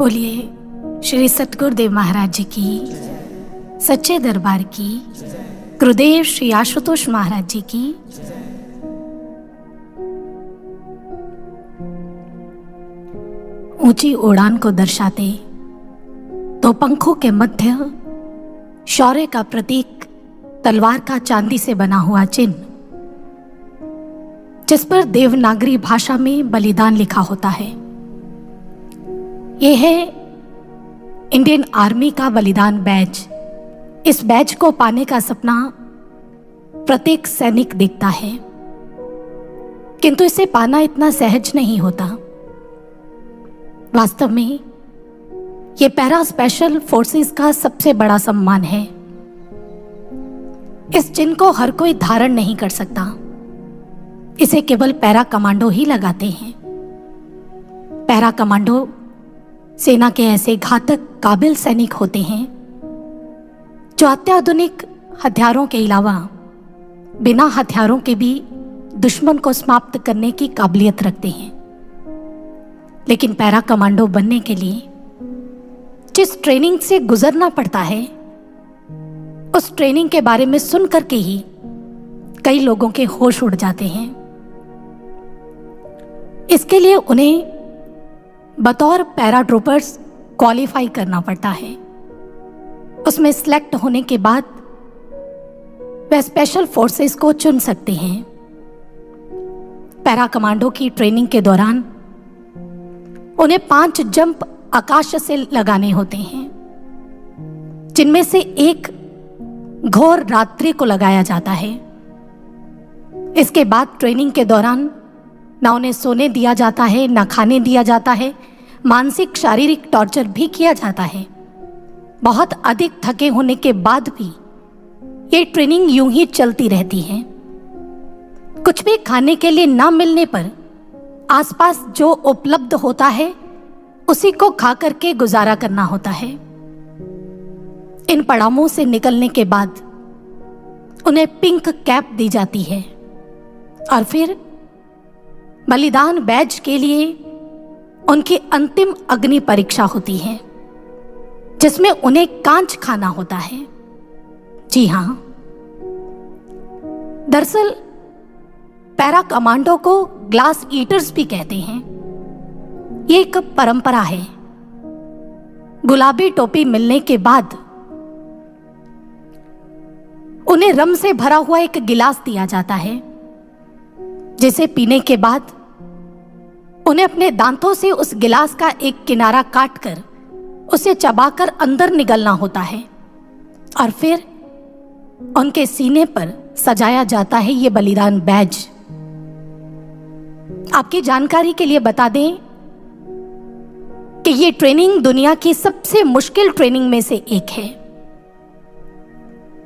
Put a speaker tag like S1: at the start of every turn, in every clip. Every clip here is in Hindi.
S1: बोलिए श्री सतगुरुदेव महाराज जी की, सच्चे दरबार की, गुरुदेव श्री आशुतोष महाराज जी की। ऊंची उड़ान को दर्शाते दो पंखों के मध्य शौर्य का प्रतीक तलवार का चांदी से बना हुआ चिन्ह, जिस पर देवनागरी भाषा में बलिदान लिखा होता है। यह है इंडियन आर्मी का बलिदान बैज। इस बैज को पाने का सपना प्रत्येक सैनिक देखता है, किंतु इसे पाना इतना सहज नहीं होता। वास्तव में यह पैरा स्पेशल फोर्सेस का सबसे बड़ा सम्मान है। इस चिन्ह को हर कोई धारण नहीं कर सकता। इसे केवल पैरा कमांडो ही लगाते हैं। पैरा कमांडो सेना के ऐसे घातक काबिल सैनिक होते हैं जो अत्याधुनिक हथियारों के अलावा बिना हथियारों के भी दुश्मन को समाप्त करने की काबिलियत रखते हैं। लेकिन पैरा कमांडो बनने के लिए जिस ट्रेनिंग से गुजरना पड़ता है, उस ट्रेनिंग के बारे में सुन करके ही कई लोगों के होश उड़ जाते हैं। इसके लिए उन्हें बतौर पैराट्रूपर्स क्वालिफाई करना पड़ता है। उसमें सिलेक्ट होने के बाद वे स्पेशल फोर्सेस को चुन सकते हैं। पैरा कमांडो की ट्रेनिंग के दौरान उन्हें 5 जंप आकाश से लगाने होते हैं, जिनमें से एक घोर रात्रि को लगाया जाता है। इसके बाद ट्रेनिंग के दौरान ना उन्हें सोने दिया जाता है, ना खाने दिया जाता है। मानसिक शारीरिक टॉर्चर भी किया जाता है। बहुत अधिक थके होने के बाद भी ये ट्रेनिंग यूं ही चलती रहती है। कुछ भी खाने के लिए ना मिलने पर आसपास जो उपलब्ध होता है उसी को खा करके गुजारा करना होता है। इन पड़ावों से निकलने के बाद उन्हें पिंक कैप दी जाती है और फिर बलिदान बैज के लिए उनकी अंतिम अग्नि परीक्षा होती है, जिसमें उन्हें कांच खाना होता है। जी हां, दरअसल पैरा कमांडो को ग्लास ईटर्स भी कहते हैं। ये एक परंपरा है। गुलाबी टोपी मिलने के बाद उन्हें रम से भरा हुआ एक गिलास दिया जाता है, जिसे पीने के बाद उन्हें अपने दांतों से उस गिलास का एक किनारा काटकर उसे चबाकर अंदर निगलना होता है और फिर उनके सीने पर सजाया जाता है ये बलिदान बैज। आपकी जानकारी के लिए बता दें कि ये ट्रेनिंग दुनिया की सबसे मुश्किल ट्रेनिंग में से एक है।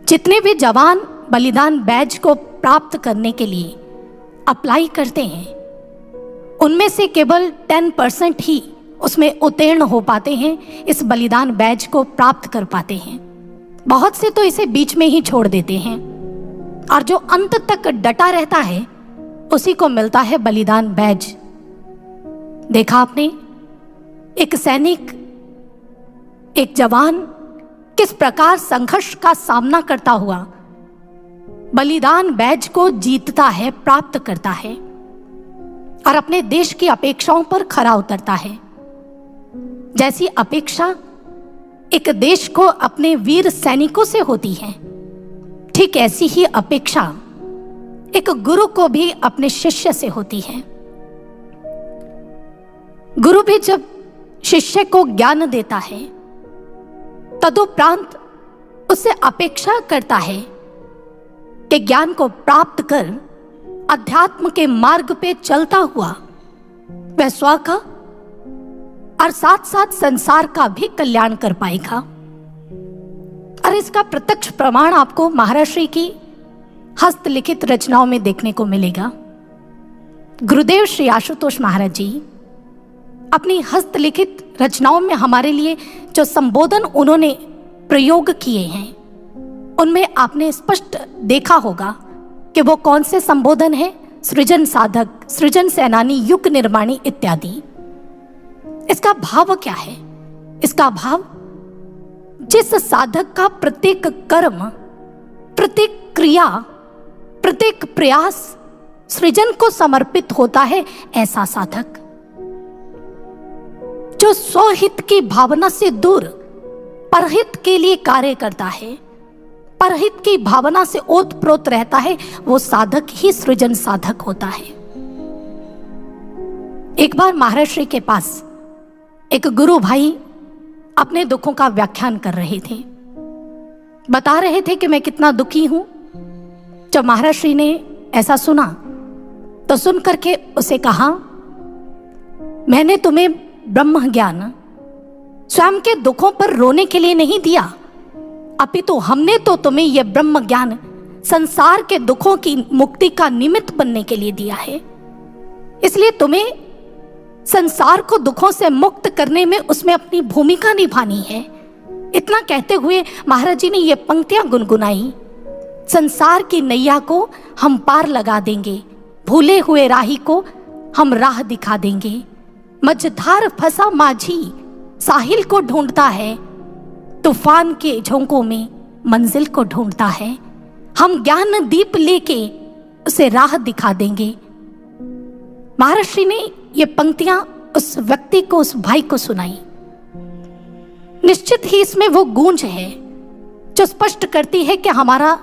S1: जितने भी जवान बलिदान बैज को प्राप्त करने के लिए अप्लाई करते हैं, उनमें से केवल 10% ही उसमें उत्तीर्ण हो पाते हैं, इस बलिदान बैज को प्राप्त कर पाते हैं। बहुत से तो इसे बीच में ही छोड़ देते हैं और जो अंत तक डटा रहता है उसी को मिलता है बलिदान बैज। देखा आपने, एक सैनिक, एक जवान किस प्रकार संघर्ष का सामना करता हुआ बलिदान बैज को जीतता है, प्राप्त करता है और अपने देश की अपेक्षाओं पर खरा उतरता है। जैसी अपेक्षा एक देश को अपने वीर सैनिकों से होती है, ठीक ऐसी ही अपेक्षा एक गुरु को भी अपने शिष्य से होती है। गुरु भी जब शिष्य को ज्ञान देता है, तदुपरांत उससे अपेक्षा करता है कि ज्ञान को प्राप्त कर अध्यात्म के मार्ग पे चलता हुआ वह स्व का और साथ साथ संसार का भी कल्याण कर पाएगा। और इसका प्रत्यक्ष प्रमाण आपको महर्षि की हस्तलिखित रचनाओं में देखने को मिलेगा। गुरुदेव श्री आशुतोष महाराज जी अपनी हस्तलिखित रचनाओं में हमारे लिए जो संबोधन उन्होंने प्रयोग किए हैं, उनमें आपने स्पष्ट देखा होगा कि वो कौन से संबोधन है। सृजन साधक, सृजन सेनानी, युग निर्माणी इत्यादि। इसका भाव क्या है? इसका भाव जिस साधक का प्रत्येक कर्म, प्रत्येक क्रिया, प्रत्येक प्रयास सृजन को समर्पित होता है, ऐसा साधक जो स्वहित की भावना से दूर परहित के लिए कार्य करता है, परहित की भावना से ओतप्रोत रहता है, वो साधक ही सृजन साधक होता है। एक बार महर्षि के पास एक गुरु भाई अपने दुखों का व्याख्यान कर रहे थे, बता रहे थे कि मैं कितना दुखी हूं। जब महर्षि ने ऐसा सुना तो सुन करके उसे कहा, मैंने तुम्हें ब्रह्म ज्ञान स्वयं के दुखों पर रोने के लिए नहीं दिया, अपितु हमने तो तुम्हें यह ब्रह्म ज्ञान संसार के दुखों की मुक्ति का निमित्त बनने के लिए दिया है। इसलिए तुम्हें संसार को दुखों से मुक्त करने में उसमें अपनी भूमिका निभानी है। इतना कहते हुए महाराज जी ने ये पंक्तियां गुनगुनाई, संसार की नैया को हम पार लगा देंगे, भूले हुए राही को हम राह दिखा देंगे। मझधार फंसा माझी साहिल को ढूंढता है, तूफान के झोंकों में मंजिल को ढूंढता है। हम ज्ञान दीप लेके उसे राह दिखा देंगे। महर्षि ने ये पंक्तियां उस व्यक्ति को, उस भाई को सुनाई। निश्चित ही इसमें वो गूंज है जो स्पष्ट करती है कि हमारा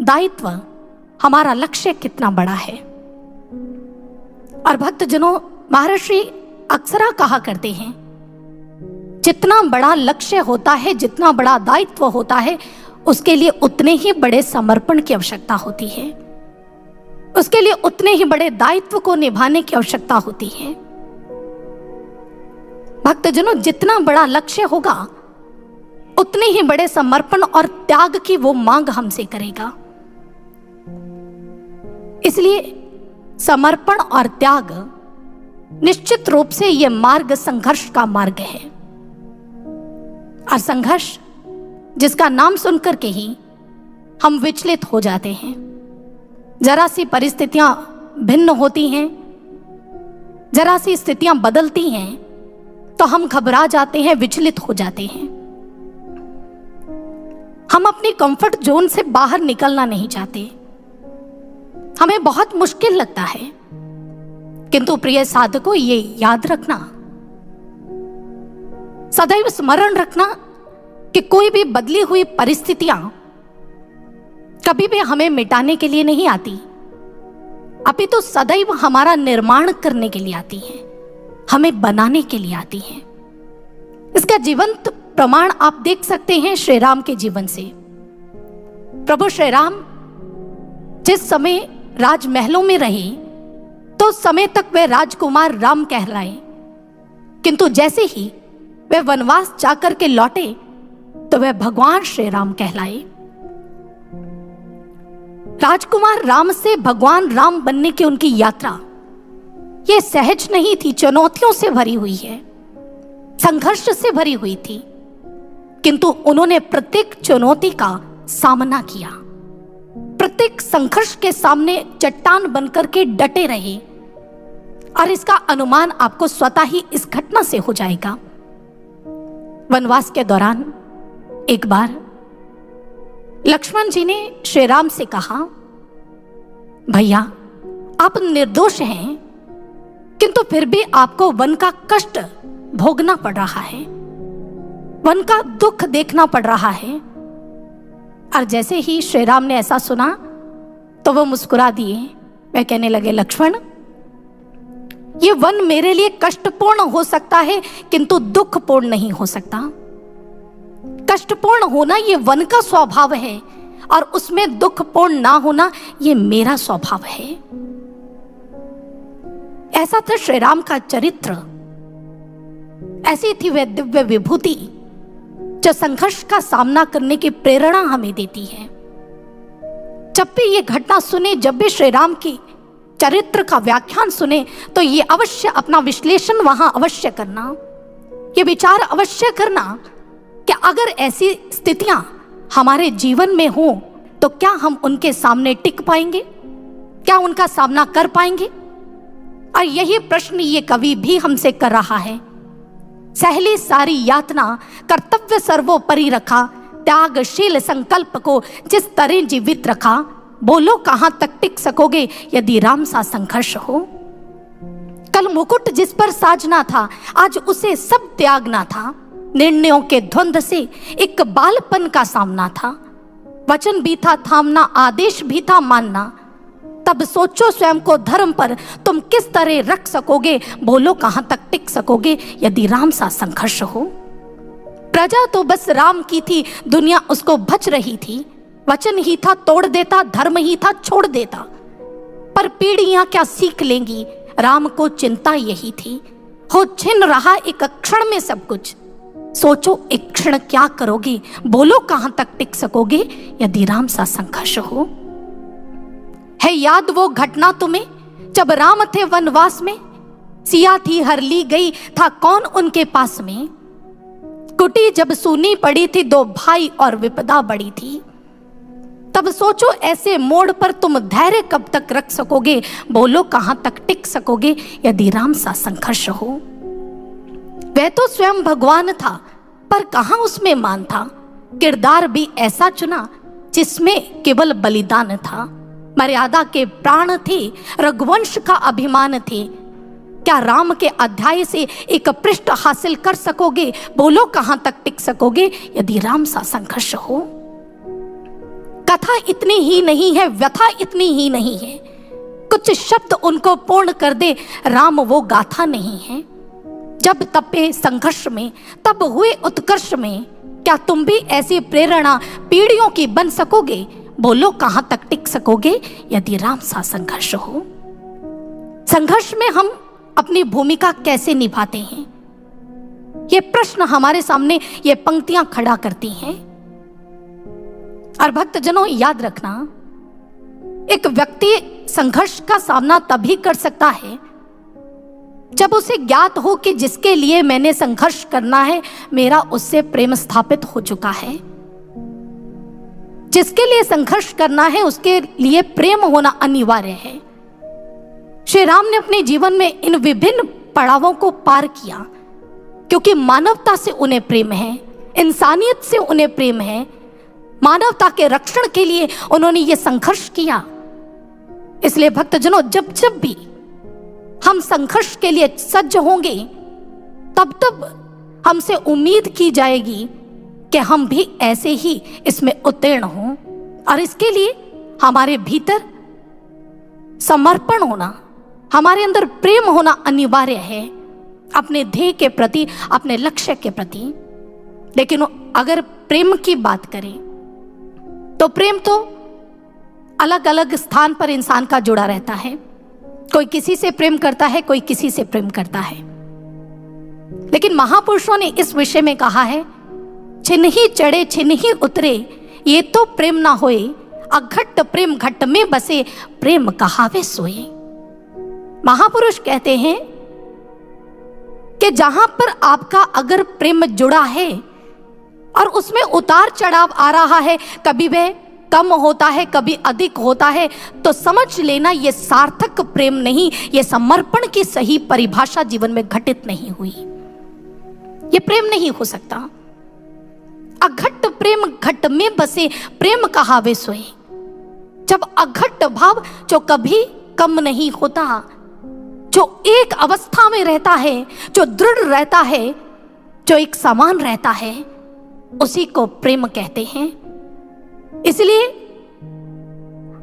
S1: दायित्व, हमारा लक्ष्य कितना बड़ा है। और भक्तजनों, महर्षि अक्सर कहा करते हैं, जितना बड़ा लक्ष्य होता है, जितना बड़ा दायित्व होता है, उसके लिए उतने ही बड़े समर्पण की आवश्यकता होती है, उसके लिए उतने ही बड़े दायित्व को निभाने की आवश्यकता होती है। भक्तजनों, जितना बड़ा लक्ष्य होगा उतने ही बड़े समर्पण और त्याग की वो मांग हमसे करेगा। इसलिए समर्पण और त्याग निश्चित रूप से यह मार्ग संघर्ष का मार्ग है। और संघर्ष जिसका नाम सुनकर के ही हम विचलित हो जाते हैं। जरा सी परिस्थितियां भिन्न होती हैं, जरा सी स्थितियां बदलती हैं तो हम घबरा जाते हैं, विचलित हो जाते हैं। हम अपनी कंफर्ट जोन से बाहर निकलना नहीं चाहते, हमें बहुत मुश्किल लगता है। किंतु प्रिय साधकों, ये याद रखना, सदैव स्मरण रखना कि कोई भी बदली हुई परिस्थितियां कभी भी हमें मिटाने के लिए नहीं आती, अपितु सदैव हमारा निर्माण करने के लिए आती है, हमें बनाने के लिए आती है। इसका जीवंत प्रमाण आप देख सकते हैं श्री राम के जीवन से। प्रभु श्री राम जिस समय राजमहलों में रहे तो उस समय तक वे राजकुमार राम कहलाए, किंतु जैसे ही वे वनवास जाकर के लौटे तो वे भगवान श्री राम कहलाए। राजकुमार राम से भगवान राम बनने की उनकी यात्रा ये सहज नहीं थी, चुनौतियों से भरी हुई है, संघर्ष से भरी हुई थी, किंतु उन्होंने प्रत्येक चुनौती का सामना किया, प्रत्येक संघर्ष के सामने चट्टान बनकर के डटे रहे। और इसका अनुमान आपको स्वतः ही इस घटना से हो जाएगा। वनवास के दौरान एक बार लक्ष्मण जी ने श्री राम से कहा, भैया आप निर्दोष हैं, किंतु फिर भी आपको वन का कष्ट भोगना पड़ रहा है, वन का दुख देखना पड़ रहा है। और जैसे ही श्री राम ने ऐसा सुना तो वो मुस्कुरा दिए। वह कहने लगे, लक्ष्मण, ये वन मेरे लिए कष्टपूर्ण हो सकता है किंतु दुखपूर्ण नहीं हो सकता। कष्टपूर्ण होना ये वन का स्वभाव है और उसमें दुखपूर्ण ना होना ये मेरा स्वभाव है। ऐसा था श्री राम का चरित्र, ऐसी थी वह दिव्य विभूति जो संघर्ष का सामना करने की प्रेरणा हमें देती है। जब भी ये घटना सुने, जब भी श्री राम की चरित्र का व्याख्यान सुने, तो ये अवश्य अपना विश्लेषण वहां अवश्य करना, ये विचार अवश्य करना कि अगर ऐसी स्थितियां हमारे जीवन में हो तो क्या हम उनके सामने टिक पाएंगे, क्या उनका सामना कर पाएंगे। और यही प्रश्न ये कवि भी हमसे कर रहा है सहली सारी यातना, कर्तव्य सर्वोपरि रखा, त्यागशील संकल्प को जिस तरह जीवित रखा, बोलो कहां तक टिक सकोगे यदि राम सा संघर्ष हो। कल मुकुट जिस पर साजना था, आज उसे सब त्यागना था। निर्णयों के द्वंद से एक बालपन का सामना था। वचन भी था थामना, आदेश भी था मानना। तब सोचो स्वयं को धर्म पर तुम किस तरह रख सकोगे, बोलो कहां तक टिक सकोगे यदि राम सा संघर्ष हो। प्रजा तो बस राम की थी, दुनिया उसको बच रही थी। वचन ही था तोड़ देता, धर्म ही था छोड़ देता। पर पीढ़ियां क्या सीख लेंगी, राम को चिंता यही थी। हो छिन रहा एक क्षण में सब कुछ, सोचो एक क्षण क्या करोगे, बोलो कहां तक टिक सकोगे यदि राम सा संघर्ष हो। है याद वो घटना तुम्हें जब राम थे वनवास में, सिया थी हर ली गई, था कौन उनके पास में। कुटी जब सूनी पड़ी थी, दो भाई और विपदा बड़ी थी। तब सोचो ऐसे मोड़ पर तुम धैर्य कब तक रख सकोगे, बोलो कहां तक टिक सकोगे यदि राम सा संघर्ष हो। वह तो स्वयं भगवान था, पर कहां उसमें मान था। किरदार भी ऐसा चुना जिसमें केवल बलिदान था। मर्यादा के प्राण थे, रघुवंश का अभिमान थे। क्या राम के अध्याय से एक पृष्ठ हासिल कर सकोगे, बोलो कहां तक टिक सकोगे यदि राम सा संघर्ष हो। कथा इतनी ही नहीं है, व्यथा इतनी ही नहीं है, कुछ शब्द उनको पूर्ण कर दे, राम वो गाथा नहीं है। जब तपे संघर्ष में तब हुए उत्कर्ष में, क्या तुम भी ऐसी प्रेरणा पीढ़ियों की बन सकोगे, बोलो कहां तक टिक सकोगे यदि राम सा संघर्ष हो। संघर्ष में हम अपनी भूमिका कैसे निभाते हैं, ये प्रश्न हमारे सामने ये पंक्तियां खड़ा करती हैं। और भक्तजनों याद रखना, एक व्यक्ति संघर्ष का सामना तभी कर सकता है जब उसे ज्ञात हो कि जिसके लिए मैंने संघर्ष करना है, मेरा उससे प्रेम स्थापित हो चुका है। जिसके लिए संघर्ष करना है उसके लिए प्रेम होना अनिवार्य है। श्री राम ने अपने जीवन में इन विभिन्न पड़ावों को पार किया क्योंकि मानवता से उन्हें प्रेम है, इंसानियत से उन्हें प्रेम है। मानवता के रक्षण के लिए उन्होंने ये संघर्ष किया। इसलिए भक्तजनों, जब जब भी हम संघर्ष के लिए सज्ज होंगे, तब तब हमसे उम्मीद की जाएगी कि हम भी ऐसे ही इसमें उत्तीर्ण हों। और इसके लिए हमारे भीतर समर्पण होना, हमारे अंदर प्रेम होना अनिवार्य है, अपने ध्येय के प्रति, अपने लक्ष्य के प्रति। लेकिन अगर प्रेम की बात करें तो प्रेम तो अलग अलग स्थान पर इंसान का जुड़ा रहता है। कोई किसी से प्रेम करता है, कोई किसी से प्रेम करता है। लेकिन महापुरुषों ने इस विषय में कहा है, छिनहि चढ़े छिनहि उतरे, ये तो प्रेम ना होए, अघट प्रेम घट में बसे, प्रेम कहावे सोए। महापुरुष कहते हैं कि जहां पर आपका अगर प्रेम जुड़ा है और उसमें उतार चढ़ाव आ रहा है, कभी वह कम होता है, कभी अधिक होता है, तो समझ लेना ये सार्थक प्रेम नहीं, ये समर्पण की सही परिभाषा जीवन में घटित नहीं हुई। ये प्रेम नहीं हो सकता। अघट प्रेम घट में बसे, प्रेम कहावे सोए। जब अघट भाव जो कभी कम नहीं होता, जो एक अवस्था में रहता है, जो दृढ़ रहता है, जो एक समान रहता है, उसी को प्रेम कहते हैं। इसलिए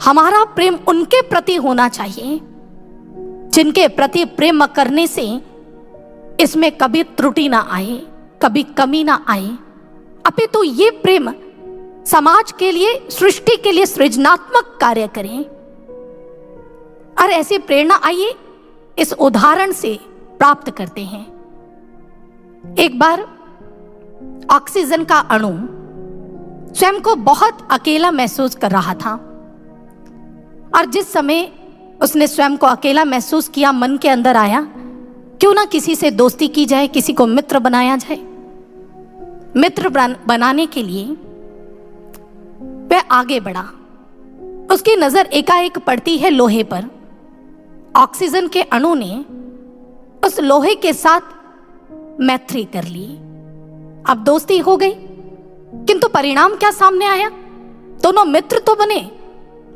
S1: हमारा प्रेम उनके प्रति होना चाहिए जिनके प्रति प्रेम करने से इसमें कभी त्रुटि ना आए, कभी कमी ना आए। अपितु ये प्रेम समाज के लिए, सृष्टि के लिए सृजनात्मक कार्य करें। और ऐसी प्रेरणा आइए इस उदाहरण से प्राप्त करते हैं। एक बार ऑक्सीजन का अणु स्वयं को बहुत अकेला महसूस कर रहा था, और जिस समय उसने स्वयं को अकेला महसूस किया, मन के अंदर आया, क्यों ना किसी से दोस्ती की जाए, किसी को मित्र बनाया जाए। मित्र बनाने के लिए वह आगे बढ़ा। उसकी नजर एकाएक पड़ती है लोहे पर। ऑक्सीजन के अणु ने उस लोहे के साथ मैत्री कर ली। अब दोस्ती हो गई, किंतु परिणाम क्या सामने आया? दोनों मित्र तो बने,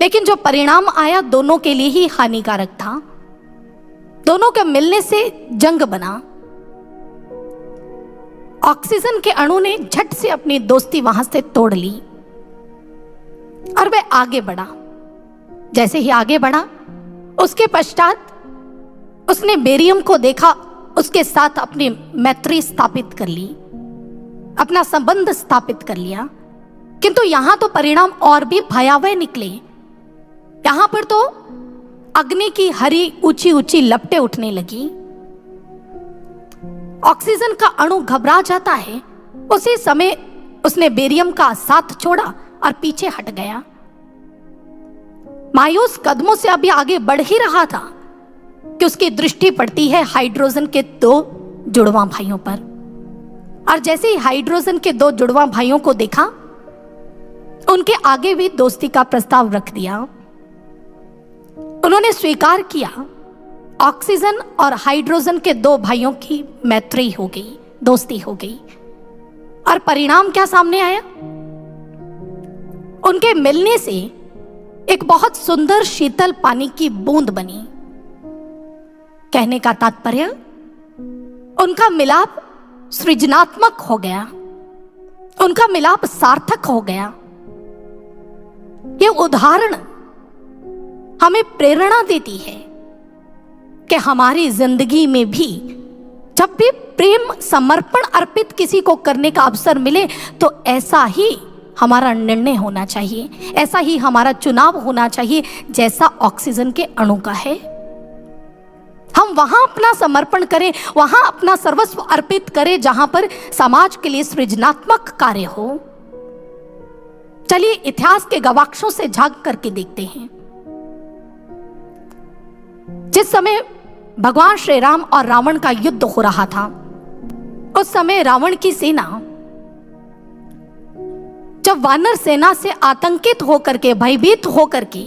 S1: लेकिन जो परिणाम आया दोनों के लिए ही हानिकारक था। दोनों के मिलने से जंग बना। ऑक्सीजन के अणु ने झट से अपनी दोस्ती वहां से तोड़ ली और वह आगे बढ़ा। जैसे ही आगे बढ़ा, उसके पश्चात उसने बेरियम को देखा, उसके साथ अपनी मैत्री स्थापित कर ली, अपना संबंध स्थापित कर लिया। किंतु यहां तो परिणाम और भी भयावह निकले। यहां पर तो अग्नि की हरी ऊंची ऊंची लपटें उठने लगी। ऑक्सीजन का अणु घबरा जाता है। उसी समय उसने बेरियम का साथ छोड़ा और पीछे हट गया। मायूस कदमों से अभी आगे बढ़ ही रहा था कि उसकी दृष्टि पड़ती है हाइड्रोजन के 2 जुड़वां भाइयों पर। और जैसे ही हाइड्रोजन के 2 जुड़वां भाइयों को देखा, उनके आगे भी दोस्ती का प्रस्ताव रख दिया। उन्होंने स्वीकार किया। ऑक्सीजन और हाइड्रोजन के 2 भाइयों की मैत्री हो गई, दोस्ती हो गई। और परिणाम क्या सामने आया? उनके मिलने से एक बहुत सुंदर शीतल पानी की बूंद बनी। कहने का तात्पर्य, उनका मिलाप सृजनात्मक हो गया, उनका मिलाप सार्थक हो गया। यह उदाहरण हमें प्रेरणा देती है कि हमारी जिंदगी में भी जब भी प्रेम समर्पण अर्पित किसी को करने का अवसर मिले, तो ऐसा ही हमारा निर्णय होना चाहिए, ऐसा ही हमारा चुनाव होना चाहिए जैसा ऑक्सीजन के अणु का है। हम वहां अपना समर्पण करें, वहां अपना सर्वस्व अर्पित करें जहां पर समाज के लिए सृजनात्मक कार्य हो। चलिए इतिहास के गवाक्षों से झांक करके देखते हैं। जिस समय भगवान श्री राम और रावण का युद्ध हो रहा था, उस समय रावण की सेना जब वानर सेना से आतंकित होकर के, भयभीत होकर के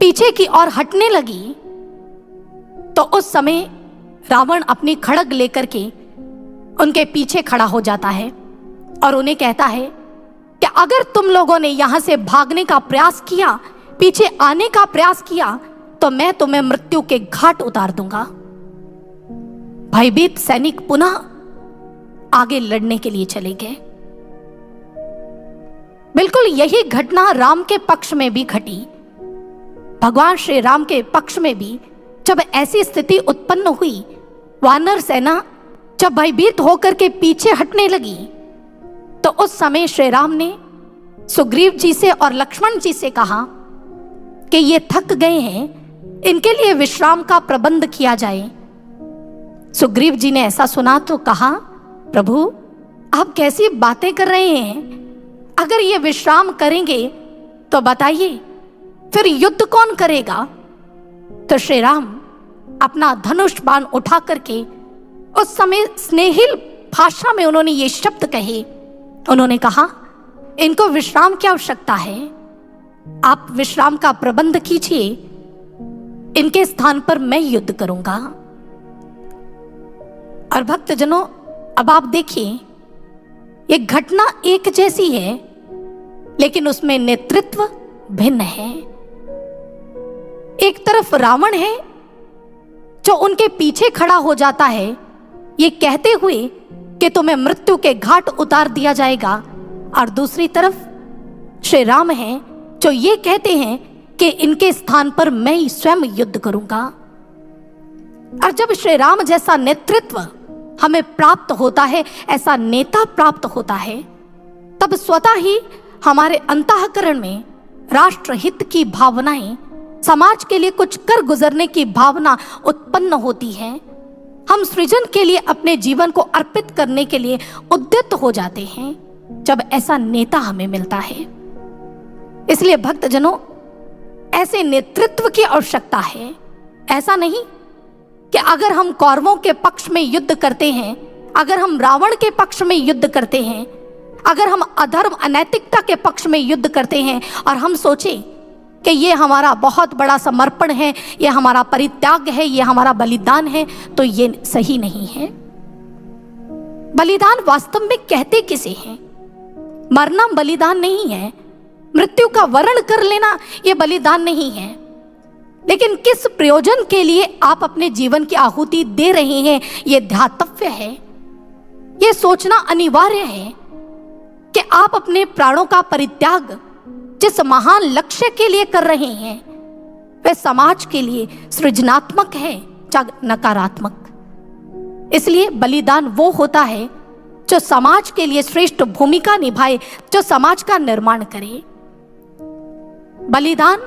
S1: पीछे की ओर हटने लगी, तो उस समय रावण अपनी खड़ग लेकर के उनके पीछे खड़ा हो जाता है और उन्हें कहता है कि अगर तुम लोगों ने यहां से भागने का प्रयास किया, पीछे आने का प्रयास किया, तो मैं तुम्हें मृत्यु के घाट उतार दूंगा। भयभीत सैनिक पुनः आगे लड़ने के लिए चले गए। बिल्कुल यही घटना राम के पक्ष में भी घटी। भगवान श्री राम के पक्ष में भी जब ऐसी स्थिति उत्पन्न हुई, वानर सेना जब भयभीत होकर के पीछे हटने लगी, तो उस समय श्री राम ने सुग्रीव जी से और लक्ष्मण जी से कहा कि ये थक गए हैं, इनके लिए विश्राम का प्रबंध किया जाए। सुग्रीव जी ने ऐसा सुना तो कहा, प्रभु आप कैसी बातें कर रहे हैं? अगर ये विश्राम करेंगे तो बताइए फिर युद्ध कौन करेगा? तो श्री राम अपना धनुष बाण उठा करके उस समय स्नेहिल भाषा में उन्होंने ये शब्द कहे। उन्होंने कहा, इनको विश्राम की आवश्यकता है, आप विश्राम का प्रबंध कीजिए, इनके स्थान पर मैं युद्ध करूंगा। और भक्तजनों, अब आप देखिए, ये घटना एक जैसी है, लेकिन उसमें नेतृत्व भिन्न है। एक तरफ रावण है जो उनके पीछे खड़ा हो जाता है, ये कहते हुए कि तुम्हें मृत्यु के घाट उतार दिया जाएगा, और दूसरी तरफ श्री राम हैं जो ये कहते हैं कि इनके स्थान पर मैं ही स्वयं युद्ध करूंगा। और जब श्री राम जैसा नेतृत्व हमें प्राप्त होता है, ऐसा नेता प्राप्त होता है, तब स्वतः ही हमारे अंतःकरण में राष्ट्रहित की भावनाएं, समाज के लिए कुछ कर गुजरने की भावना उत्पन्न होती है। हम सृजन के लिए अपने जीवन को अर्पित करने के लिए उद्यत हो जाते हैं जब ऐसा नेता हमें मिलता है। इसलिए भक्तजनों, ऐसे नेतृत्व की आवश्यकता है। ऐसा नहीं कि अगर हम कौरवों के पक्ष में युद्ध करते हैं, अगर हम रावण के पक्ष में युद्ध करते हैं, अगर हम अधर्म अनैतिकता के पक्ष में युद्ध करते हैं और हम सोचें कि ये हमारा बहुत बड़ा समर्पण है, ये हमारा परित्याग है, ये हमारा बलिदान है, तो ये सही नहीं है। बलिदान वास्तव में कहते किसे हैं? मरना बलिदान नहीं है, मृत्यु का वरण कर लेना यह बलिदान नहीं है। लेकिन किस प्रयोजन के लिए आप अपने जीवन की आहुति दे रहे हैं, यह ध्यातव्य है। यह सोचना अनिवार्य है कि आप अपने प्राणों का परित्याग जिस महान लक्ष्य के लिए कर रहे हैं वह समाज के लिए सृजनात्मक है या नकारात्मक। इसलिए बलिदान वो होता है जो समाज के लिए श्रेष्ठ भूमिका निभाए, जो समाज का निर्माण करे। बलिदान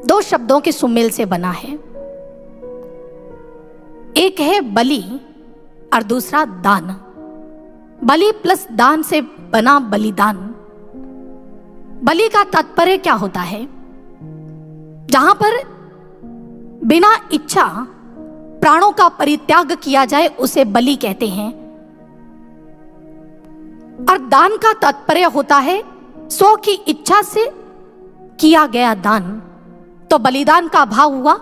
S1: दो शब्दों के सुमेल से बना है, एक है बलि और दूसरा दान। बलि प्लस दान से बना बलिदान। बलि का तात्पर्य क्या होता है? जहां पर बिना इच्छा प्राणों का परित्याग किया जाए उसे बलि कहते हैं। और दान का तात्पर्य होता है सो की इच्छा से किया गया दान। तो बलिदान का भाव हुआ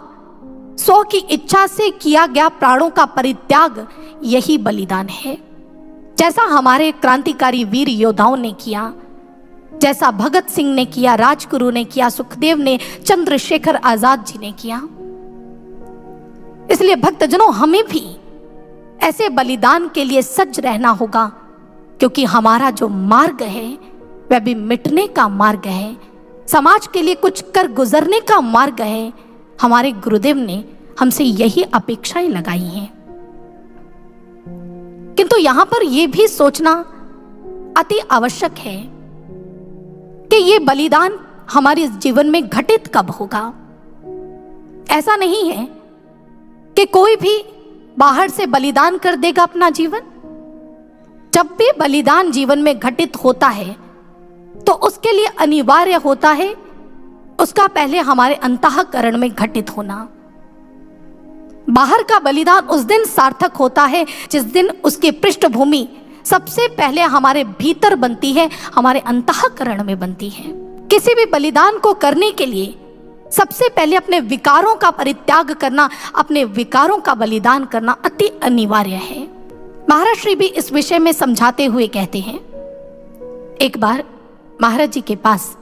S1: सो की इच्छा से किया गया प्राणों का परित्याग, यही बलिदान है। जैसा हमारे क्रांतिकारी वीर योद्धाओं ने किया, जैसा भगत सिंह ने किया, राजगुरु ने किया, सुखदेव ने, चंद्रशेखर आजाद जी ने किया। इसलिए भक्तजनों, हमें भी ऐसे बलिदान के लिए सज्ज रहना होगा, क्योंकि हमारा जो मार्ग है वह भी मिटने का मार्ग है, समाज के लिए कुछ कर गुजरने का मार्ग है। हमारे गुरुदेव ने हमसे यही अपेक्षाएं लगाई हैं। किंतु यहां पर यह भी सोचना अति आवश्यक है कि यह बलिदान हमारे जीवन में घटित कब होगा। ऐसा नहीं है कि कोई भी बाहर से बलिदान कर देगा अपना जीवन। जब भी बलिदान जीवन में घटित होता है तो उसके लिए अनिवार्य होता है उसका पहले हमारे अंतःकरण में घटित होना। बाहर का बलिदान उस दिन सार्थक होता है जिस दिन उसकी पृष्ठभूमि सबसे पहले हमारे भीतर बनती है, हमारे अंतःकरण में बनती है। किसी भी बलिदान को करने के लिए सबसे पहले अपने विकारों का परित्याग करना, अपने विकारों का बलिदान करना अति अनिवार्य है। महाराज श्री भी इस विषय में समझाते हुए कहते हैं, एक बार महाराज जी के पास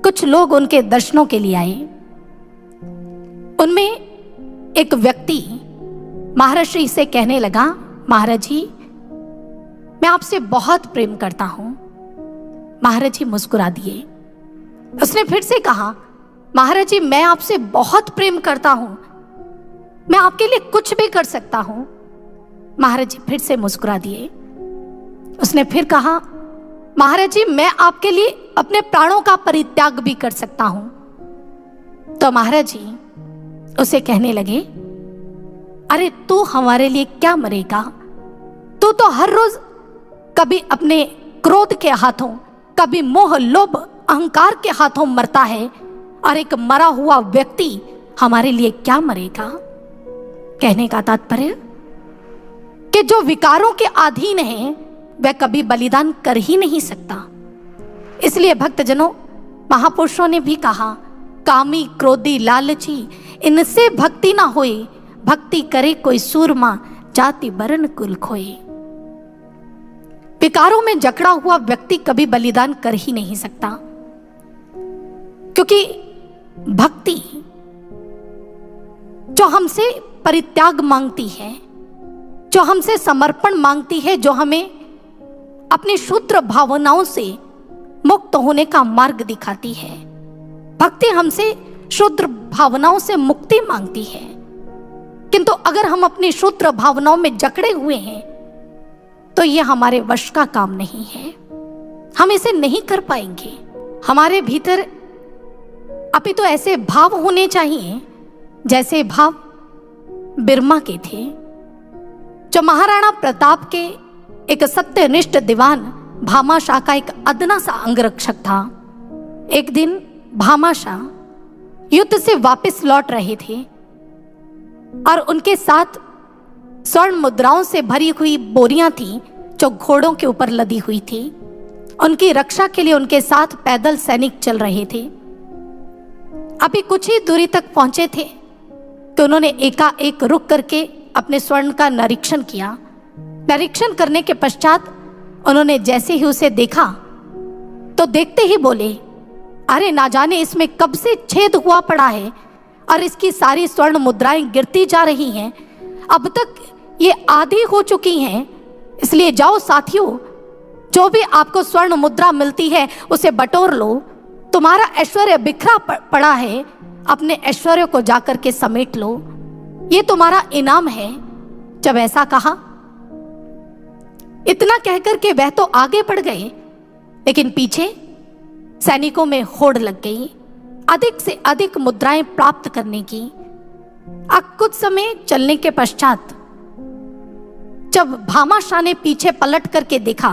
S1: कुछ लोग उनके दर्शनों के लिए आए। उनमें एक व्यक्ति महाराज श्री से कहने लगा, महाराज जी मैं आपसे बहुत प्रेम करता हूं। महाराज जी मुस्कुरा दिए। उसने फिर से कहा, महाराज जी मैं आपसे बहुत प्रेम करता हूं, मैं आपके लिए कुछ भी कर सकता हूं। महाराज जी फिर से मुस्कुरा दिए। उसने फिर कहा, महाराज जी मैं आपके लिए अपने प्राणों का परित्याग भी कर सकता हूं। तो महाराज जी उसे कहने लगे, अरे तू हमारे लिए क्या मरेगा? तू तो हर रोज कभी अपने क्रोध के हाथों, कभी मोह लोभ अहंकार के हाथों मरता है, और एक मरा हुआ व्यक्ति हमारे लिए क्या मरेगा? कहने का तात्पर्य कि जो विकारों के अधीन है वह कभी बलिदान कर ही नहीं सकता। इसलिए भक्तजनों, महापुरुषों ने भी कहा, कामी क्रोधी लालची इनसे भक्ति ना होए, भक्ति करे कोई सूरमा जाति वर्ण कुल खोए। विकारों में जकड़ा हुआ व्यक्ति कभी बलिदान कर ही नहीं सकता, क्योंकि भक्ति जो हमसे परित्याग मांगती है, जो हमसे समर्पण मांगती है, जो हमें अपनी शुद्र भावनाओं से मुक्त होने का मार्ग दिखाती है। भक्ति हमसे शुद्र भावनाओं से मुक्ति मांगती है। किंतु अगर हम अपनी शुद्र भावनाओं में जकड़े हुए हैं तो यह हमारे वश का काम नहीं है, हम इसे नहीं कर पाएंगे। हमारे भीतर अभी तो ऐसे भाव होने चाहिए जैसे भाव बिरमा के थे, जो महाराणा प्रताप के एक सत्यनिष्ठ दीवान भामाशाह का एक अदना सा अंगरक्षक था। एक दिन भामाशाह युद्ध से वापस लौट रहे थे और उनके साथ स्वर्ण मुद्राओं से भरी हुई बोरियां थी जो घोड़ों के ऊपर लदी हुई थी। उनकी रक्षा के लिए उनके साथ पैदल सैनिक चल रहे थे। अभी कुछ ही दूरी तक पहुंचे थे तो उन्होंने एकाएक रुक करके अपने स्वर्ण का निरीक्षण किया निरीक्षण करने के पश्चात उन्होंने जैसे ही उसे देखा तो देखते ही बोले, अरे ना जाने इसमें कब से छेद हुआ पड़ा है और इसकी सारी स्वर्ण मुद्राएं गिरती जा रही हैं। अब तक ये आधी हो चुकी हैं। इसलिए जाओ साथियों, जो भी आपको स्वर्ण मुद्रा मिलती है उसे बटोर लो। तुम्हारा ऐश्वर्य बिखरा पड़ा है, अपने ऐश्वर्य को जाकर के समेट लो, ये तुम्हारा इनाम है। जब ऐसा कहा, इतना कहकर के वह तो आगे बढ़ गए, लेकिन पीछे सैनिकों में होड़ लग गई अधिक से अधिक मुद्राएं प्राप्त करने की। अब कुछ समय चलने के पश्चात जब भामाशाह ने पीछे पलट करके देखा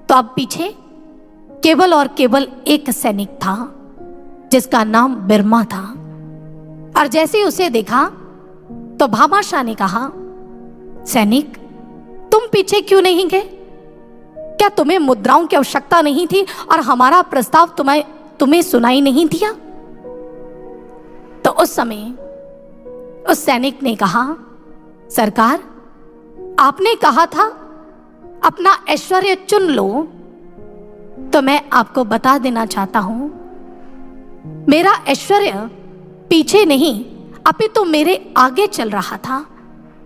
S1: तो अब पीछे केवल और केवल एक सैनिक था जिसका नाम बिरमा था। और जैसे ही उसे देखा तो भामाशाह ने कहा, सैनिक तुम पीछे क्यों नहीं गए? क्या तुम्हें मुद्राओं की आवश्यकता नहीं थी और हमारा प्रस्ताव तुम्हें सुनाई नहीं दिया? तो उस समय उस सैनिक ने कहा, सरकार आपने कहा था अपना ऐश्वर्य चुन लो, तो मैं आपको बता देना चाहता हूं, मेरा ऐश्वर्य पीछे नहीं अपितु मेरे आगे चल रहा था।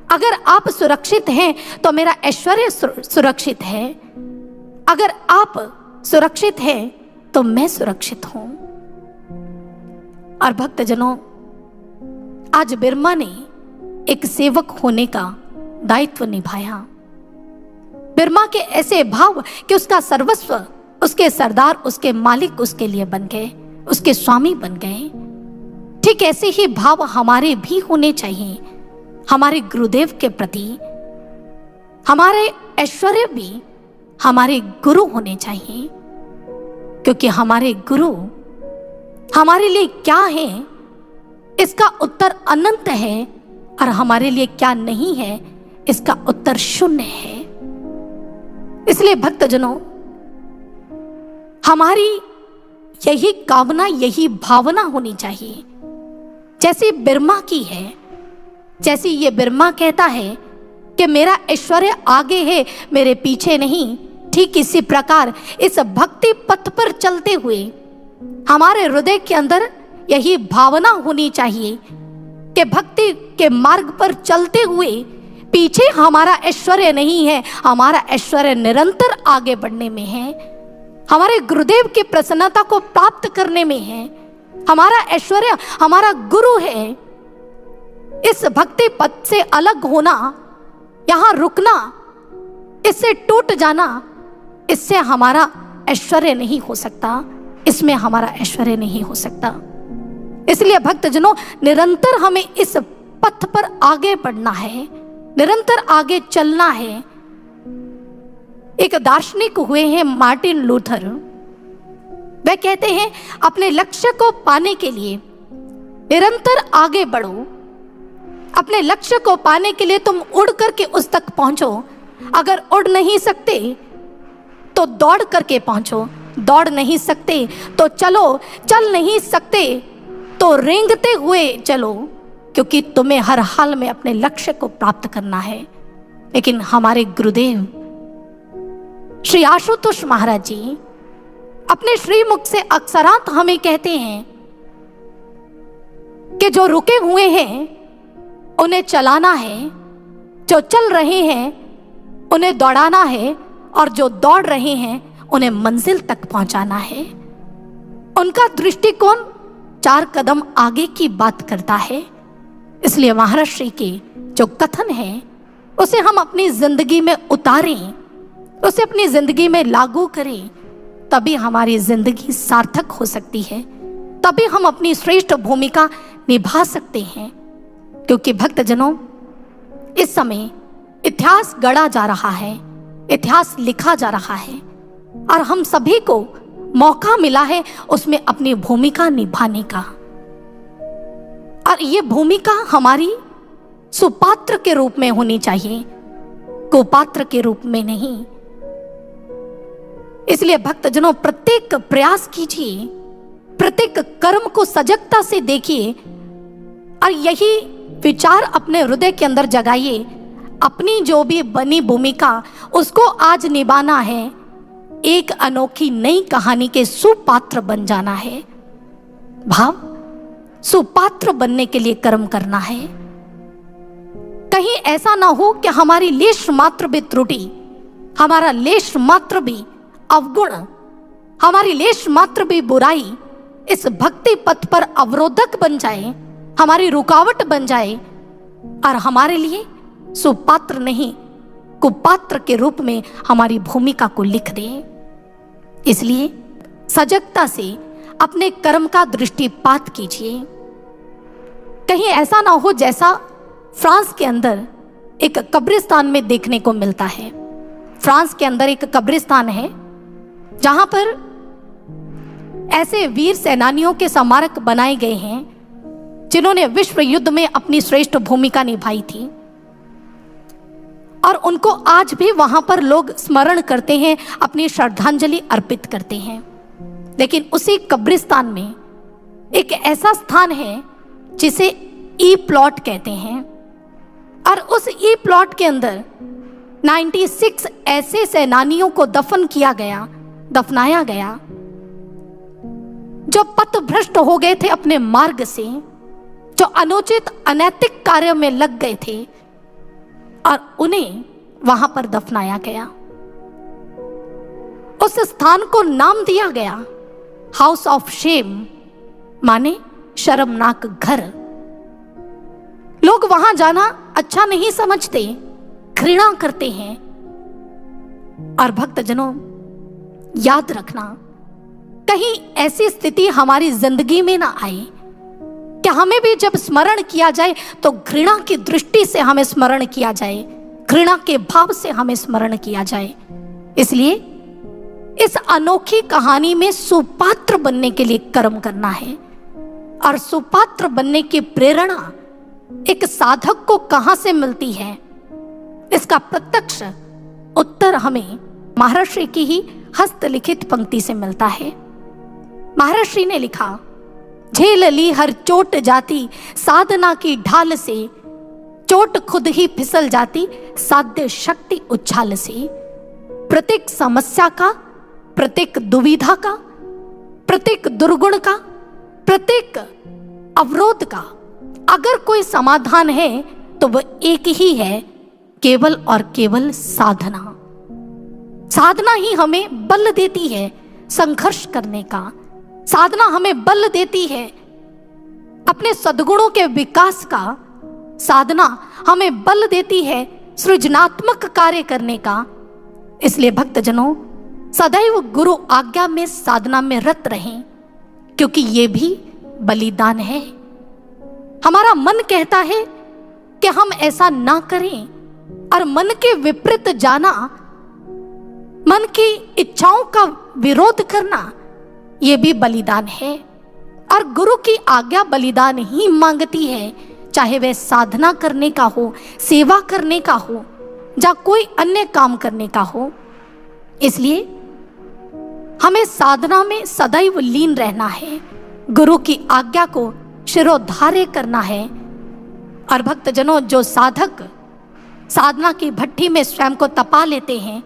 S1: अगर आप सुरक्षित हैं तो मेरा ऐश्वर्य सुरक्षित है, अगर आप सुरक्षित हैं तो मैं सुरक्षित हूं। और भक्तजनों, आज बिरमा ने एक सेवक होने का दायित्व निभाया। बिरमा के ऐसे भाव कि उसका सर्वस्व, उसके सरदार, उसके मालिक उसके लिए बन गए, उसके स्वामी बन गए। ठीक ऐसे ही भाव हमारे भी होने चाहिए हमारे गुरुदेव के प्रति। हमारे ऐश्वर्य भी हमारे गुरु होने चाहिए, क्योंकि हमारे गुरु हमारे लिए क्या है इसका उत्तर अनंत है, और हमारे लिए क्या नहीं है इसका उत्तर शून्य है। इसलिए भक्तजनों, हमारी यही कामना, यही भावना होनी चाहिए जैसी बिरमा की है। जैसी ये बिरमा कहता है कि मेरा ऐश्वर्य आगे है, मेरे पीछे नहीं, ठीक इसी प्रकार इस भक्ति पथ पर चलते हुए हमारे हृदय के अंदर यही भावना होनी चाहिए कि भक्ति के मार्ग पर चलते हुए पीछे हमारा ऐश्वर्य नहीं है, हमारा ऐश्वर्य निरंतर आगे बढ़ने में है, हमारे गुरुदेव की प्रसन्नता को प्राप्त करने में है। हमारा ऐश्वर्य हमारा गुरु है। इस भक्ति पथ से अलग होना, यहां रुकना, इससे टूट जाना, इससे हमारा ऐश्वर्य नहीं हो सकता, इसमें हमारा ऐश्वर्य नहीं हो सकता। इसलिए भक्तजनों, निरंतर हमें इस पथ पर आगे बढ़ना है, निरंतर आगे चलना है। एक दार्शनिक हुए हैं मार्टिन लूथर। वह कहते हैं, अपने लक्ष्य को पाने के लिए निरंतर आगे बढ़ो। अपने लक्ष्य को पाने के लिए तुम उड़ करके उस तक पहुंचो। अगर उड़ नहीं सकते तो दौड़ करके पहुंचो, दौड़ नहीं सकते तो चलो, चल नहीं सकते तो रेंगते हुए चलो, क्योंकि तुम्हें हर हाल में अपने लक्ष्य को प्राप्त करना है। लेकिन हमारे गुरुदेव श्री आशुतोष महाराज जी अपने श्रीमुख से अक्सरात हमें कहते हैं कि जो रुके हुए हैं उन्हें चलाना है, जो चल रहे हैं उन्हें दौड़ाना है, और जो दौड़ रहे हैं उन्हें मंजिल तक पहुंचाना है। उनका दृष्टिकोण 4 कदम आगे की बात करता है। इसलिए महाराज श्री के जो कथन है उसे हम अपनी जिंदगी में उतारें, उसे अपनी जिंदगी में लागू करें, तभी हमारी जिंदगी सार्थक हो सकती है, तभी हम अपनी श्रेष्ठ भूमिका निभा सकते हैं। क्योंकि भक्तजनों, इस समय इतिहास गढ़ा जा रहा है, इतिहास लिखा जा रहा है, और हम सभी को मौका मिला है उसमें अपनी भूमिका निभाने का। और ये भूमिका हमारी सुपात्र के रूप में होनी चाहिए, कुपात्र के रूप में नहीं। इसलिए भक्तजनों, प्रत्येक प्रयास कीजिए, प्रत्येक कर्म को सजगता से देखिए, और यही विचार अपने हृदय के अंदर जगाइए, अपनी जो भी बनी भूमिका उसको आज निभाना है, एक अनोखी नई कहानी के सुपात्र बन जाना है। भाव, सुपात्र बनने के लिए कर्म करना है। कहीं ऐसा ना हो कि हमारी लेश मात्र भी त्रुटि, हमारा लेश मात्र भी अवगुण, हमारी लेश मात्र भी बुराई इस भक्ति पथ पर अवरोधक बन जाए, हमारी रुकावट बन जाए और हमारे लिए सुपात्र नहीं कुपात्र के रूप में हमारी भूमिका को लिख दे। इसलिए सजगता से अपने कर्म का दृष्टिपात कीजिए। कहीं ऐसा ना हो जैसा फ्रांस के अंदर एक कब्रिस्तान में देखने को मिलता है। फ्रांस के अंदर एक कब्रिस्तान है जहां पर ऐसे वीर सेनानियों के स्मारक बनाए गए हैं जिन्होंने विश्व युद्ध में अपनी श्रेष्ठ भूमिका निभाई थी, और उनको आज भी वहां पर लोग स्मरण करते हैं, अपनी श्रद्धांजलि अर्पित करते हैं। लेकिन उसी कब्रिस्तान में एक ऐसा स्थान है जिसे ई प्लॉट कहते हैं, और उस ई प्लॉट के अंदर 96 ऐसे सेनानियों को दफनाया गया जो पथभ्रष्ट हो गए थे अपने मार्ग से, जो अनुचित अनैतिक कार्य में लग गए थे, और उन्हें वहां पर दफनाया गया। उस स्थान को नाम दिया गया हाउस ऑफ शेम, माने शर्मनाक घर। लोग वहां जाना अच्छा नहीं समझते, घृणा करते हैं। और भक्तजनों, याद रखना, कहीं ऐसी स्थिति हमारी जिंदगी में ना आए कि हमें भी जब स्मरण किया जाए तो घृणा की दृष्टि से हमें स्मरण किया जाए, घृणा के भाव से हमें स्मरण किया जाए। इसलिए इस अनोखी कहानी में सुपात्र बनने के लिए कर्म करना है। और सुपात्र बनने की प्रेरणा एक साधक को कहां से मिलती है, इसका प्रत्यक्ष उत्तर हमें महर्षि की ही हस्तलिखित पंक्ति से मिलता है। महर्षि ने लिखा, झेल ली हर चोट जाती साधना की ढाल से, चोट खुद ही फिसल जाती साध्य शक्ति उछाल से। प्रत्येक समस्या का, प्रत्येक दुविधा का, प्रत्येक दुर्गुण का, प्रत्येक अवरोध का अगर कोई समाधान है तो वह एक ही है, केवल और केवल साधना। साधना ही हमें बल देती है संघर्ष करने का, साधना हमें बल देती है अपने सद्गुणों के विकास का, साधना हमें बल देती है सृजनात्मक कार्य करने का। इसलिए भक्तजनों, सदैव गुरु आज्ञा में साधना में रत रहें, क्योंकि ये भी बलिदान है। हमारा मन कहता है कि हम ऐसा ना करें, और मन के विपरीत जाना, मन की इच्छाओं का विरोध करना, यह भी बलिदान है। और गुरु की आज्ञा बलिदान ही मांगती है, चाहे वह साधना करने का हो, सेवा करने का हो, या कोई अन्य काम करने का हो। इसलिए हमें साधना में सदैव लीन रहना है, गुरु की आज्ञा को शिरोधार्य करना है। और भक्तजनों, जो साधक साधना की भट्ठी में स्वयं को तपा लेते हैं,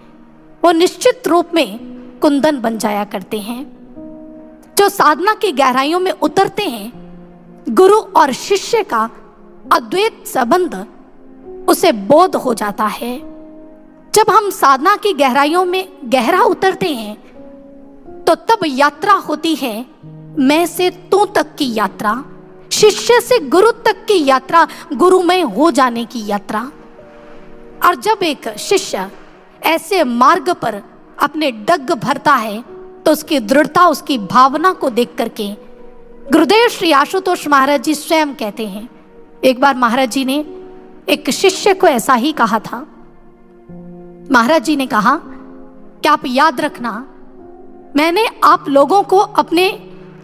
S1: वो निश्चित रूप में कुंदन बन जाया करते हैं। जो साधना की गहराइयों में उतरते हैं, गुरु और शिष्य का अद्वैत संबंध उसे बोध हो जाता है। जब हम साधना की गहराइयों में गहरा उतरते हैं तो तब यात्रा होती है मैं से तू तक की यात्रा, शिष्य से गुरु तक की यात्रा, गुरुमय हो जाने की यात्रा। और जब एक शिष्य ऐसे मार्ग पर अपने डग भरता है तो उसकी दृढ़ता, उसकी भावना को देख करके गुरुदेव श्री आशुतोष महाराज जी स्वयं कहते हैं, एक बार महाराज जी ने एक शिष्य को ऐसा ही कहा था। महाराज जी ने कहा कि आप याद रखना, मैंने आप लोगों को अपने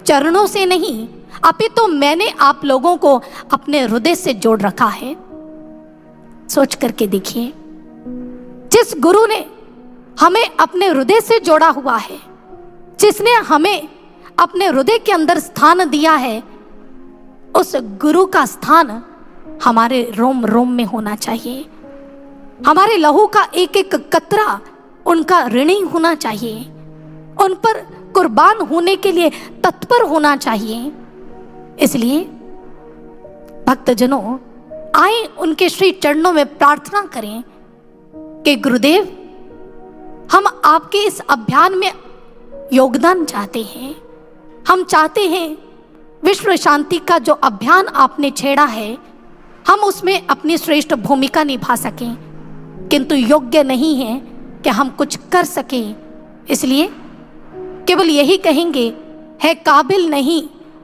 S1: चरणों से नहीं, अपितु मैंने आप लोगों को अपने हृदय से जोड़ रखा है। सोच करके देखिए, जिस गुरु ने हमें अपने हृदय से जोड़ा हुआ है, जिसने हमें अपने हृदय के अंदर स्थान दिया है, उस गुरु का स्थान हमारे रोम रोम में होना चाहिए। हमारे लहू का एक एक कतरा उनका ऋणी होना चाहिए, उन पर कुर्बान होने के लिए तत्पर होना चाहिए। इसलिए भक्तजनों, आए उनके श्री चरणों में प्रार्थना करें कि गुरुदेव, हम आपके इस अभियान में योगदान चाहते हैं। हम चाहते हैं विश्व शांति का जो अभियान आपने छेड़ा है, हम उसमें अपनी श्रेष्ठ भूमिका निभा सकें, किंतु योग्य नहीं है कि हम कुछ कर सकें। इसलिए केवल यही कहेंगे, है काबिल नहीं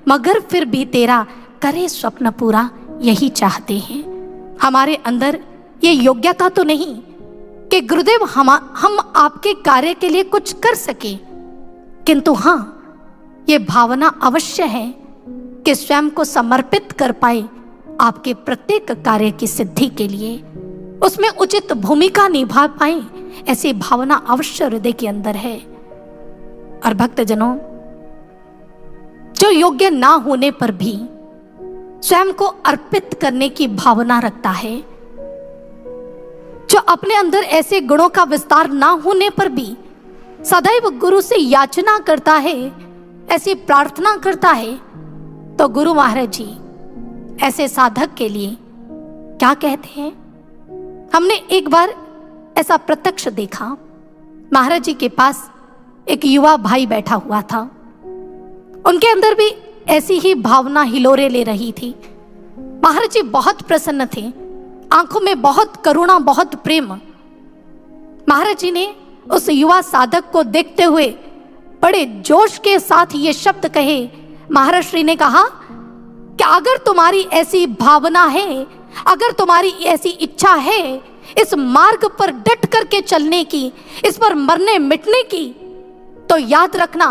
S1: मगर फिर भी तेरा करे स्वप्न पूरा, यही चाहते हैं। हमारे अंदर ये योग्यता तो नहीं कि गुरुदेव हम आपके कार्य के लिए कुछ कर सके, किंतु हाँ, ये भावना अवश्य है कि स्वयं को समर्पित कर पाए आपके प्रत्येक कार्य की सिद्धि के लिए, उसमें उचित भूमिका निभा पाए, ऐसी भावना अवश्य हृदय के अंदर है। और भक्तजनों, जो योग्य ना होने पर भी स्वयं को अर्पित करने की भावना रखता है, जो अपने अंदर ऐसे गुणों का विस्तार ना होने पर भी सदैव गुरु से याचना करता है, ऐसी प्रार्थना करता है, तो गुरु महाराज जी ऐसे साधक के लिए क्या कहते हैं? हमने एक बार ऐसा प्रत्यक्ष देखा। महाराज जी के पास एक युवा भाई बैठा हुआ था, उनके अंदर भी ऐसी ही भावना हिलोरे ले रही थी। महाराज जी बहुत प्रसन्न थे, आंखों में बहुत करुणा, बहुत प्रेम। महाराज जी ने उस युवा साधक को देखते हुए बड़े जोश के साथ ये शब्द कहे। महाराज श्री ने कहा कि अगर तुम्हारी ऐसी भावना है, अगर तुम्हारी ऐसी इच्छा है इस मार्ग पर डट करके चलने की, इस पर मरने मिटने की, तो याद रखना,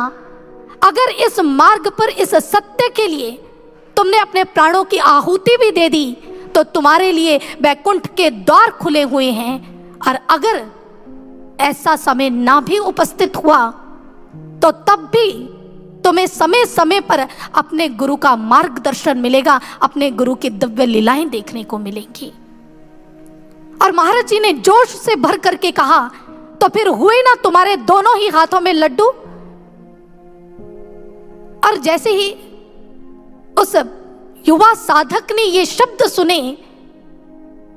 S1: अगर इस मार्ग पर, इस सत्य के लिए तुमने अपने प्राणों की आहुति भी दे दी, तो तुम्हारे लिए वैकुंठ के द्वार खुले हुए हैं। और अगर ऐसा समय ना भी उपस्थित हुआ, तो तब भी तुम्हें समय समय पर अपने गुरु का मार्गदर्शन मिलेगा, अपने गुरु की दिव्य लीलाएं देखने को मिलेंगी। और महाराज जी ने जोश से भर करके कहा, तो फिर हुए ना तुम्हारे दोनों ही हाथों में लड्डू। और जैसे ही उस युवा साधक ने ये शब्द सुने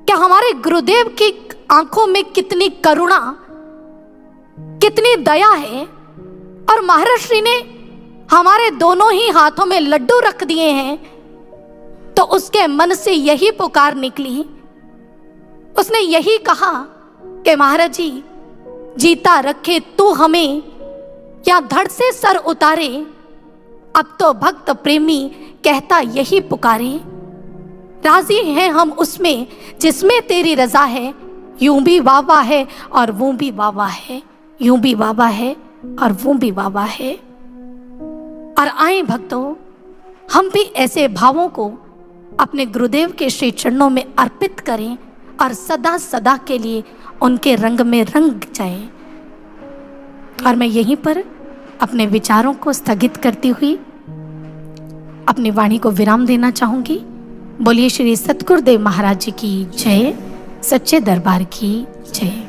S1: कि हमारे गुरुदेव की आंखों में कितनी करुणा, कितनी दया है, और महाराज श्री ने हमारे दोनों ही हाथों में लड्डू रख दिए हैं, तो उसके मन से यही पुकार निकली, उसने यही कहा कि महाराज जी, जीता रखे तू हमें या धड़ से सर उतारे, अब तो भक्त प्रेमी कहता यही पुकारे। राजी हैं हम उसमें जिसमें तेरी रजा है, यूं भी वाह है और वो भी वाह है, यूं भी वाह है और वो भी वाह है। और आए भक्तों, हम भी ऐसे भावों को अपने गुरुदेव के श्री चरणों में अर्पित करें और सदा सदा के लिए उनके रंग में रंग जाएं। और मैं यहीं पर अपने विचारों को स्थगित करती हुई अपनी वाणी को विराम देना चाहूंगी। बोलिए श्री सतगुरुदेव महाराज जी की जय, सच्चे दरबार की जय।